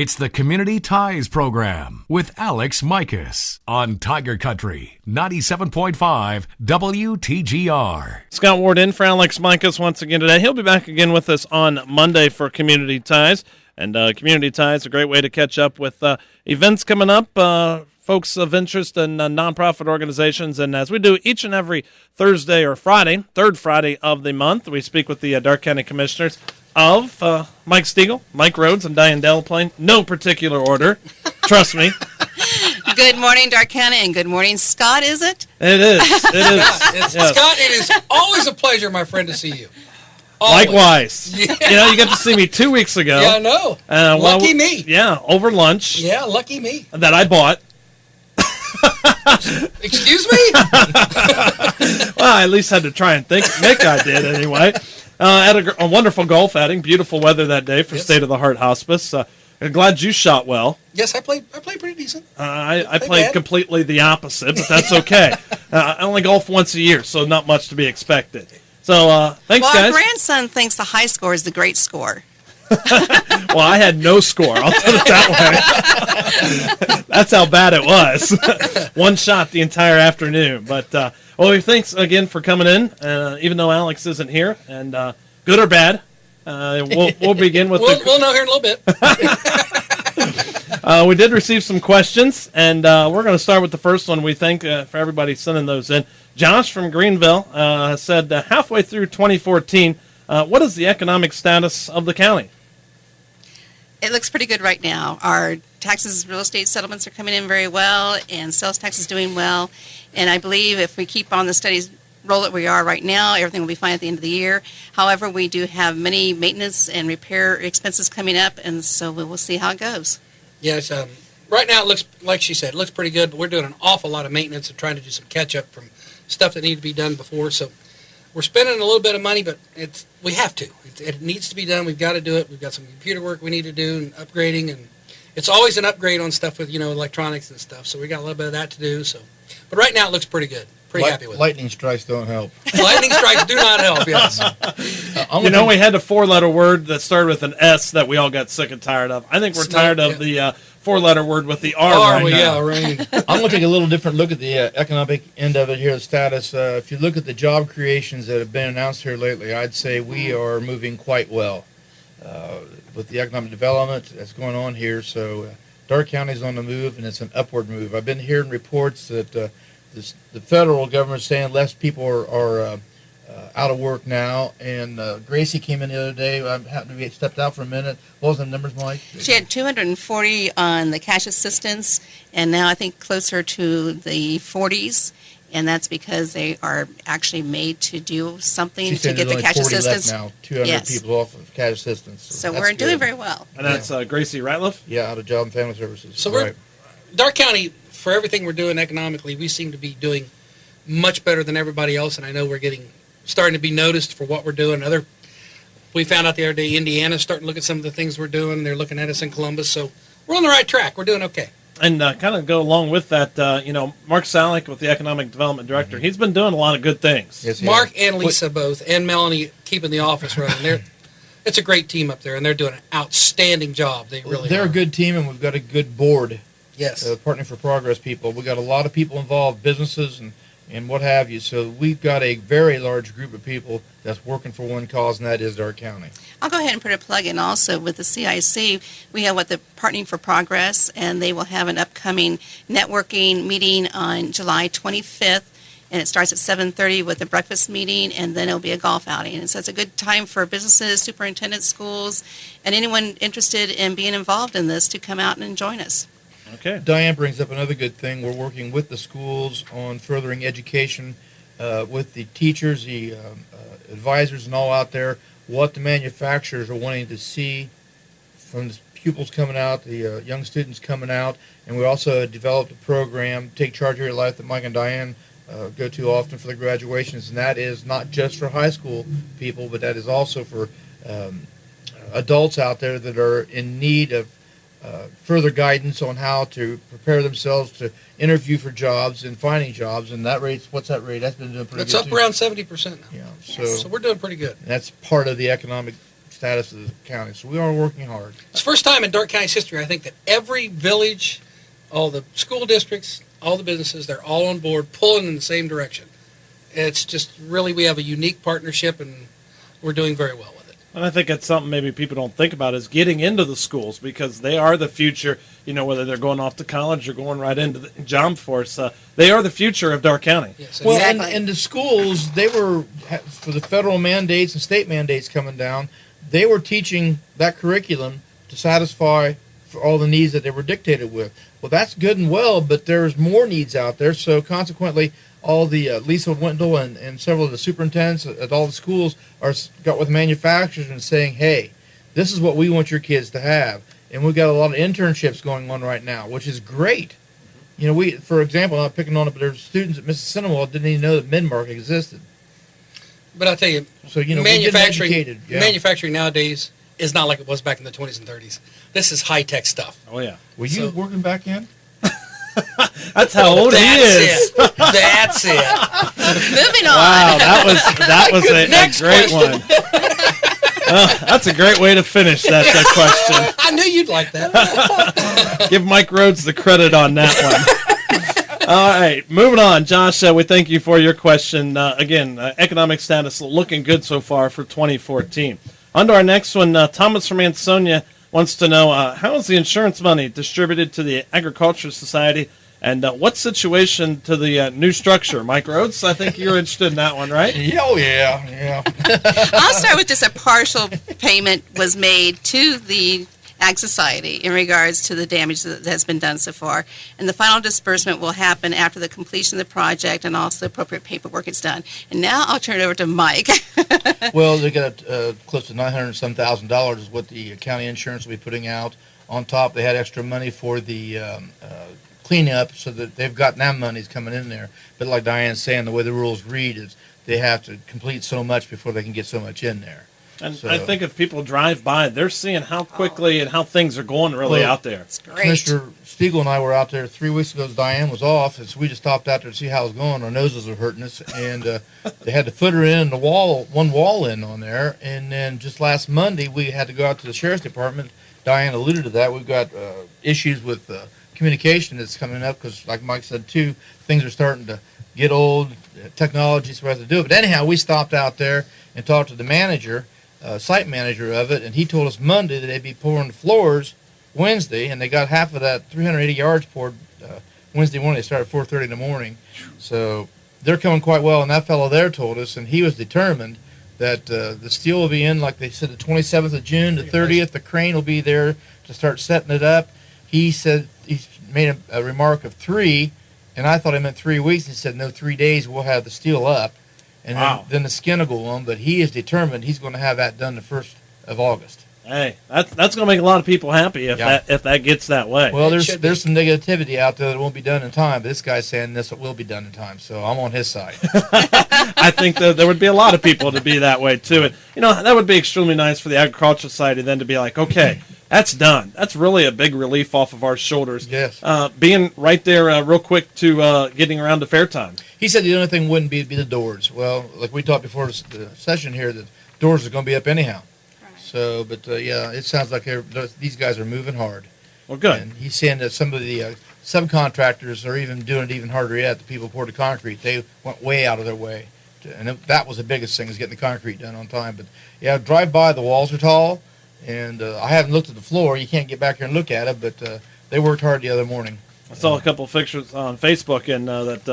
It's the Community Ties Program with Alex Mikas on Tiger Country 97.5 WTGR. Scott Ward in for Alex Mikas once again today. He'll be back again with us on Monday for Community Ties. And Community Ties is a great way to catch up with events coming up, folks of interest in nonprofit organizations. And as we do each and every Thursday or Friday, third Friday of the month, we speak with the Darke County Commissioners of Mike Stegall, Mike Rhoades, and Diane Delaplane. No particular order. Trust me. Good morning, Darke County, and good morning, Scott, is it? It is. It is. Yes. Scott, it is always a pleasure, my friend, to see you. Always. Likewise. Yeah. You know, you got to see me 2 weeks ago. Yeah, I know. Lucky me. Yeah, over lunch. Yeah, lucky me. That I bought. Excuse me? Well, I at least had to try and think. Nick, I did anyway. Had a wonderful golf outing. Beautiful weather that day for State of the Heart Hospice. I'm glad you shot well. Yes, I played pretty decent. I played completely the opposite, but that's okay. I only golf once a year, so not much to be expected. So thanks, guys. Well, our grandson thinks the high score is the great score. Well, I had no score. I'll put it that way. That's how bad it was. One shot the entire afternoon. But, well, thanks again for coming in, even though Alex isn't here. And good or bad, we'll begin with We'll know here in a little bit. We did receive some questions, and we're going to start with the first one. We thank for everybody sending those in. Josh from Greenville said, halfway through 2014, what is the economic status of the county? It looks pretty good right now. Our taxes, real estate settlements are coming in very well, and sales tax is doing well. And I believe if we keep on the steady roll that we are right now, everything will be fine at the end of the year. However, we do have many maintenance and repair expenses coming up, and so we will see how it goes. Yes, right now it looks, like she said, it looks pretty good, but we're doing an awful lot of maintenance and trying to do some catch-up from stuff that needed to be done before. So we're spending a little bit of money, but we have to. It needs to be done. We've got to do it. We've got some computer work we need to do and upgrading, and it's always an upgrade on stuff with, electronics and stuff. So we got a little bit of that to do. So, but right now it looks pretty good. Pretty happy with it. Lightning strikes don't help. Lightning strikes do not help, yes. We had a four-letter word that started with an S that we all got sick and tired of. I think we're tired of the four-letter word with the R right now. Yeah, right. I'm going to take a little different look at the economic end of it here, the status. If you look at the job creations that have been announced here lately, I'd say we are moving quite well with the economic development that's going on here. So Darke County is on the move, and it's an upward move. I've been hearing reports that the federal government is saying less people are out of work now, and Gracie came in the other day. I happened to be stepped out for a minute. What was the numbers, Mike? She had 240 on the cash assistance, and now I think closer to the 40s, and that's because they are actually made to do something to get the cash assistance. Now 200 people off of cash assistance. So we're doing very well. And that's Gracie Ratliff? Yeah, out of Job and Family Services. So we're Darke County, for everything we're doing economically, we seem to be doing much better than everybody else, and I know we're starting to be noticed for what we're doing. We found out the other day Indiana's starting to look at some of the things we're doing. They're looking at us in Columbus, so we're on the right track. We're doing okay. And kind of go along with that, Mark Salick with the Economic Development Director, he's been doing a lot of good things. Yes, Mark and Lisa both, and Melanie keeping the office running. It's a great team up there, and they're doing an outstanding job. They're a good team, and we've got a good board. Yes. Partnering for Progress people. We've got a lot of people involved, businesses and what have you. So we've got a very large group of people that's working for one cause, and that is Darke County. I'll go ahead and put a plug in also with the CIC. We have the Partnering for Progress, and they will have an upcoming networking meeting on July 25th. And it starts at 7:30 with a breakfast meeting, and then it'll be a golf outing. And so it's a good time for businesses, superintendents, schools, and anyone interested in being involved in this to come out and join us. Okay. Diane brings up another good thing. We're working with the schools on furthering education with the teachers, the advisors, and all out there, what the manufacturers are wanting to see from the pupils coming out, the young students coming out. And we also developed a program, Take Charge of Your Life, that Mike and Diane go to often for the graduations. And that is not just for high school people, but that is also for adults out there that are in need of further guidance on how to prepare themselves to interview for jobs and finding jobs. And that rate, what's that rate? That's been doing pretty good. It's up around 70% now. Yeah, so we're doing pretty good. That's part of the economic status of the county. So we are working hard. It's the first time in Darke County's history, I think, that every village, all the school districts, all the businesses, they're all on board, pulling in the same direction. It's just really, we have a unique partnership, and we're doing very well with it. And I think it's something maybe people don't think about is getting into the schools, because they are the future, whether they're going off to college or going right into the job force. They are the future of Darke County. Yes, Well, Exactly. and the schools, they were, for the federal mandates and state mandates coming down, they were teaching that curriculum to satisfy for all the needs that they were dictated with. Well, that's good and well, but there's more needs out there. So consequently, all the Lisa Wendell and several of the superintendents at all the schools got with manufacturers and saying, hey, this is what we want your kids to have. And we've got a lot of internships going on right now, which is great. For example, I'm not picking on it, but there's students at Mrs. Cinema didn't even know that Midmark existed. But I'll tell you, So, we're getting manufacturing, educated. Yeah. manufacturing nowadays is not like it was back in the 20s and 30s. This is high-tech stuff. Oh, yeah. Were you So- working back in? That's how old he is. That's it. Moving on. Wow, that was a Next great question. one. That's a great way to finish that question. I knew you'd like that. Give Mike Rhoades the credit on that one. All right, moving on. Josh, we thank you for your question. Again, economic status looking good so far for 2014. On to our next one. Thomas from Ansonia wants to know, how is the insurance money distributed to the Agriculture Society, and what situation to the new structure? Mike Rhoades, I think you're interested in that one, right? Oh, yeah. I'll start with just a partial payment was made to the Ag Society in regards to the damage that has been done so far. And the final disbursement will happen after the completion of the project and also appropriate paperwork is done. And now I'll turn it over to Mike. Well, they got close to $900,000 is what the county insurance will be putting out. On top, they had extra money for the cleanup, so that they've got that money's coming in there. But like Diane's saying, the way the rules read is they have to complete so much before they can get so much in there. And So- I think if people drive by, they're seeing how quickly and how things are going really Well, out there. It's great. Commissioner Stegall and I were out there 3 weeks ago as Diane was off, and so we just stopped out there to see how it was going. Our noses were hurting us, and they had the footer in and one wall in on there. And then just last Monday, we had to go out to the Sheriff's Department. Diane alluded to that. We've got issues with communication that's coming up because, like Mike said, too, things are starting to get old. Technology is what to do it. But anyhow, we stopped out there and talked to the manager, site manager of it, and he told us Monday that they'd be pouring the floors Wednesday, and they got half of that 380 yards poured Wednesday morning. They started at 4:30 in the morning, so they're coming quite well. And that fellow there told us, and he was determined that the steel will be in, like they said, the 27th of June, the 30th. The crane will be there to start setting it up. He said he made a remark of 3, and I thought he meant 3 weeks. He said no, 3 days we'll have the steel up, and Wow. then the skin will go on. But he is determined he's going to have that done the 1st of August. Hey, that's going to make a lot of people happy if Yeah. that gets that way. Well, It should be. there's some negativity out there that won't be done in time, but this guy's saying this will be done in time, so I'm on his side. I think that there would be a lot of people to be that way too, and that would be extremely nice for the Agriculture Society then to be like, okay, that's done. That's really a big relief off of our shoulders. Yes. Being right there, real quick to getting around to fair time. He said the only thing wouldn't be the doors. Well, like we talked before the session here, the doors are going to be up anyhow. So, but yeah, it sounds like these guys are moving hard. Well, good. And he's saying that some of the subcontractors are even doing it even harder yet. The people who poured the concrete, they went way out of their way. And that was the biggest thing, is getting the concrete done on time. But yeah, drive by, the walls are tall. And I haven't looked at the floor. You can't get back here and look at it, but they worked hard the other morning. I saw a couple of pictures on Facebook and that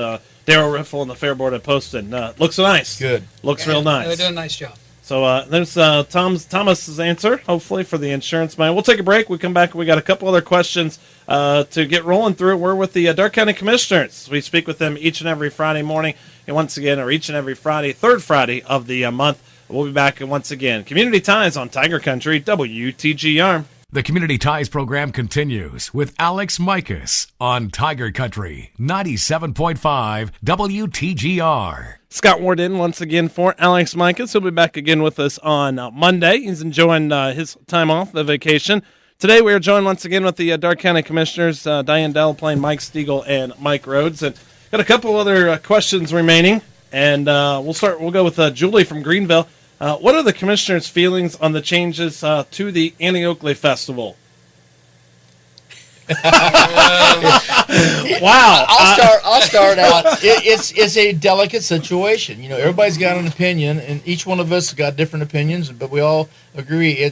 Daryl Riffle and the Fair Board had posted. Looks nice. Good. Looks real nice. They're doing a nice job. So there's Thomas's answer, hopefully, for the insurance money. We'll take a break. We come back. We got a couple other questions to get rolling through. We're with the Darke County Commissioners. We speak with them each and every Friday morning. And once again, or each and every Friday, third Friday of the month. We'll be back once again. Community Ties on Tiger Country, WTGR. The Community Ties program continues with Alex Micus on Tiger Country 97.5 WTGR. Scott Ward in once again for Alex Micus. He'll be back again with us on Monday. He's enjoying his time off, the vacation. Today we are joined once again with the Darke County Commissioners, Diane Delaplane, Mike Stegall, and Mike Rhoades. And got a couple other questions remaining. And we'll go with Julie from Greenville. What are the commissioners' feelings on the changes to the Annie Oakley Festival? Wow. I'll start out. It's a delicate situation. You know, everybody's got an opinion, and each one of us has got different opinions, but we all agree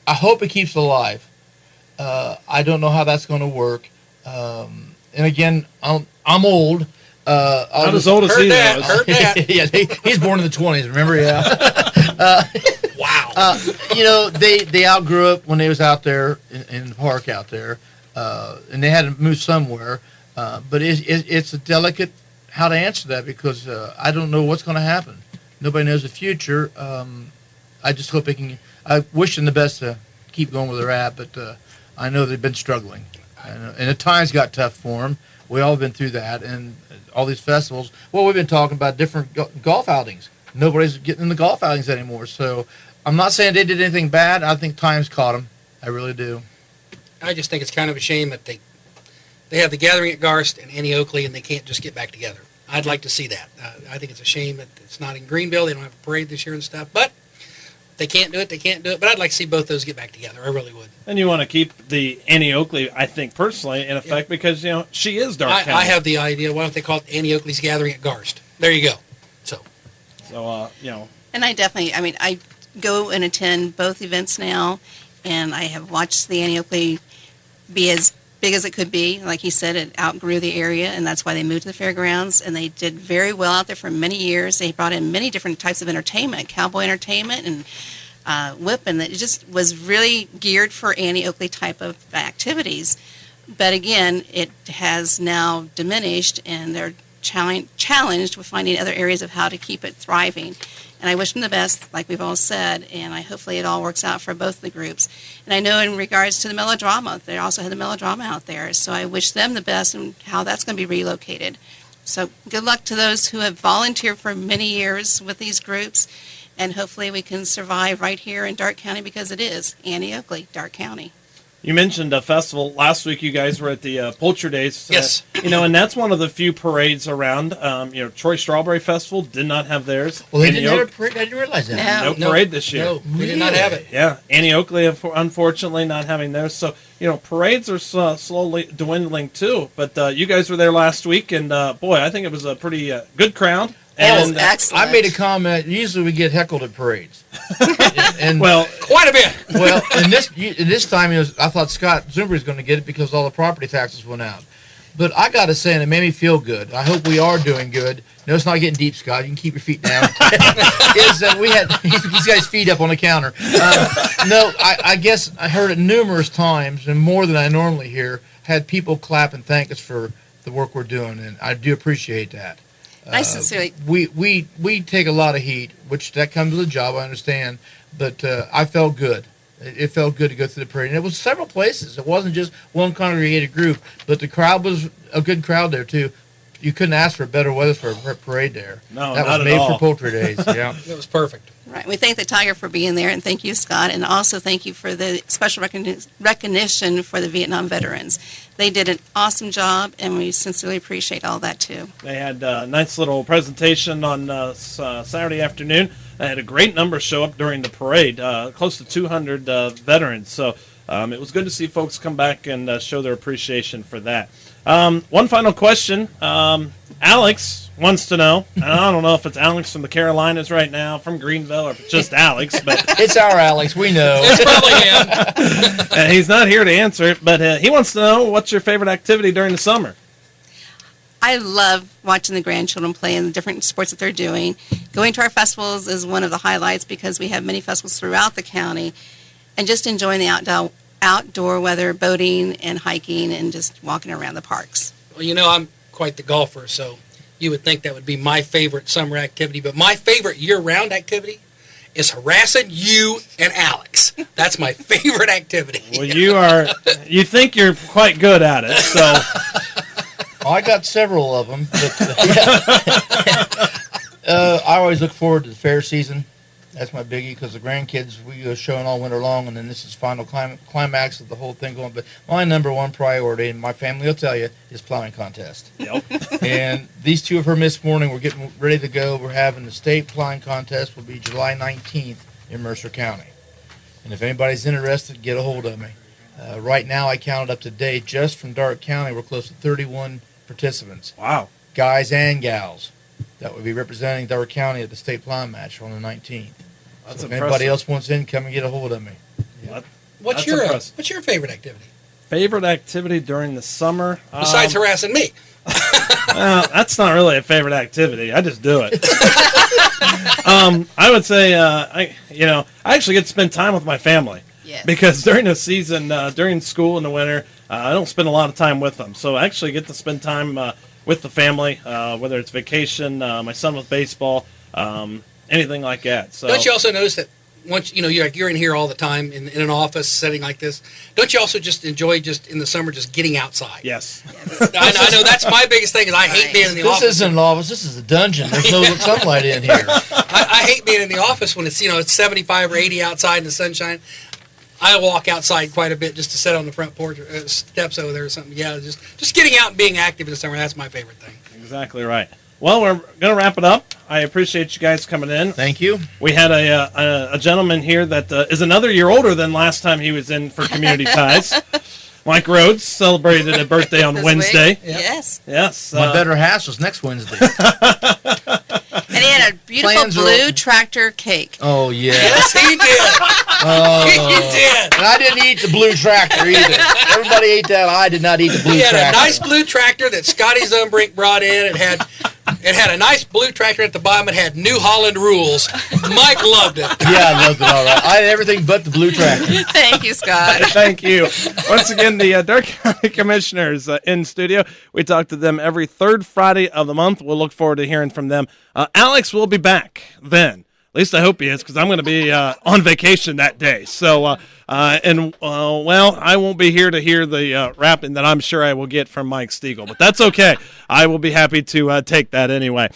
I hope it keeps alive. I don't know how that's going to work. And again, I'm old. Not as old as he was. Heard that. Yeah, he's born in the 20s, remember? Yeah. Wow. You know, they outgrew it when they was out there in the park out there. And they had to move somewhere, but it's a delicate how to answer that because I don't know what's going to happen. Nobody knows the future. I just hope they can. I wish them the best to keep going where they're at, but I know they've been struggling, and the times got tough for them. We all been through that, and all these festivals. Well, we've been talking about different golf outings. Nobody's getting in the golf outings anymore. So I'm not saying they did anything bad. I think times caught them. I really do. I just think it's kind of a shame that they have the gathering at Garst and Annie Oakley, and they can't just get back together. I'd like to see that. I think it's a shame that it's not in Greenville. They don't have a parade this year and stuff. But they can't do it. They can't do it. But I'd like to see both those get back together. I really would. And you want to keep the Annie Oakley, I think, personally, in effect, because, you know, she is Darke County. I have the idea. Why don't they call it Annie Oakley's Gathering at Garst? There you go. So, you know. And I go and attend both events now, and I have watched the Annie Oakley be as big as it could be. Like he said, it outgrew the area, and that's why they moved to the fairgrounds, and they did very well out there for many years. They brought in many different types of entertainment, cowboy entertainment and whip, and it just was really geared for Annie Oakley type of activities. But again, it has now diminished, and they're challenged with finding other areas of how to keep it thriving. And I wish them the best, like we've all said, and hopefully it all works out for both the groups. And I know in regards to the melodrama, they also had the melodrama out there, so I wish them the best and how that's going to be relocated. So good luck to those who have volunteered for many years with these groups, and hopefully we can survive right here in Darke County because it is Annie Oakley, Darke County. You mentioned a festival. Last week you guys were at the Poultry Days. Yes. You know, and that's one of the few parades around. You know, Troy Strawberry Festival did not have theirs. Well, they Annie didn't have a parade. I didn't realize that. No parade this year. No, we did not have it. Yeah, Annie Oakley, unfortunately, not having theirs. So, you know, parades are slowly dwindling too. But you guys were there last week, and boy, I think it was a pretty good crowd. And excellent. I made a comment. Usually we get heckled at parades. and well, Quite a bit. Well, in this time, I thought Scott Zumber was going to get it because all the property taxes went out. But I got to say, and it made me feel good. I hope we are doing good. No, it's not getting deep, Scott. You can keep your feet down. Is that he's got his feet up on the counter. No, I guess I heard it numerous times, and more than I normally hear, had people clap and thank us for the work we're doing, and I do appreciate that. I sincerely. We take a lot of heat, which that comes with a job, I understand, but I felt good. It felt good to go through the parade. And it was several places. It wasn't just one congregated group, but the crowd was a good crowd there, too. You couldn't ask for better weather for a parade there. No, that not was at made all. for Poultry Days. Yeah. It was perfect. Right. We thank the Tiger for being there, and thank you, Scott, and also thank you for the special recognition for the Vietnam veterans. They did an awesome job, and we sincerely appreciate all that, too. they had a nice little presentation on Saturday afternoon. They had a great number show up during the parade, close to 200 veterans. So it was good to see folks come back and show their appreciation for that. One final question. Alex wants to know, and I don't know if it's Alex from the Carolinas right now, from Greenville, or if it's just Alex, but It's our Alex. We know. It's probably him. he's not here to answer it, but he wants to know, what's your favorite activity during the summer? I love watching the grandchildren play in the different sports that they're doing. Going to our festivals is one of the highlights because we have many festivals throughout the county, and just enjoying the outdoor weather, boating and hiking, and just walking around the parks. Well, you know, I'm quite the golfer, so you would think that would be my favorite summer activity. But my favorite year-round activity is harassing you and Alex. That's my favorite activity. Well, you think you're quite good at it, so I got several of them. But, I always look forward to the fair season. That's my biggie, because the grandkids, we go showing all winter long, and then this is final climax of the whole thing going. But my number one priority, and my family will tell you, is plowing contest. Yep. And these two of her this morning, we're getting ready to go. We're having the state plowing contest will be July 19th in Mercer County. And if anybody's interested, get a hold of me. Right now, I counted up to date, just from Darke County, we're close to 31 participants, Wow. guys and gals, that would be representing Darke County at the state plowing match on the 19th. That's So if impressive. anybody else wants in, come and get a hold of me. What's That's your impressive. What's your favorite activity Favorite activity during the summer? besides harassing me? That's not really a favorite activity. I just do it. I would say, I actually get to spend time with my family. Yes. Because during the season, during school in the winter, I don't spend a lot of time with them. So I actually get to spend time with the family, whether it's vacation, my son with baseball, anything like that. So Don't you also notice that once you're in here all the time in an office setting like this? Don't you also just enjoy just in the summer just getting outside? yes. I know that's my biggest thing. Is I hate being in the This office. isn't an office. This is a dungeon. There's no sunlight in here. I hate being in the office when it's it's 75 or 80 outside in the sunshine. I walk outside quite a bit just to sit on the front porch, steps over there or something. Yeah, just getting out and being active in the summer. That's my favorite thing. Exactly right. Well, we're going to wrap it up. I appreciate you guys coming in. Thank you. We had a gentleman here that is another year older than last time he was in for Community Ties. Mike Rhoades celebrated a birthday on This Wednesday. week. Yes. Yes. My better half was next Wednesday. And he had a beautiful Plans are blue open. tractor cake. Oh, yeah. Yes, he did. He did. And I didn't eat the blue tractor either. Everybody ate that. I did not eat the blue He had tractor. a nice blue tractor that Scotty Zumbrink brought in. It had a nice blue tractor at the bottom. It had New Holland rules. Mike loved it. Yeah, I loved it all right. I had everything but the blue tractor. Thank you, Scott. Thank you. Once again, the Darke County Commissioners in studio. We talk to them every third Friday of the month. We'll look forward to hearing from them. Alex will be back then. At least I hope he is, because I'm going to be on vacation that day. So, well, I won't be here to hear the rapping that I'm sure I will get from Mike Stegall. But that's okay. I will be happy to take that anyway.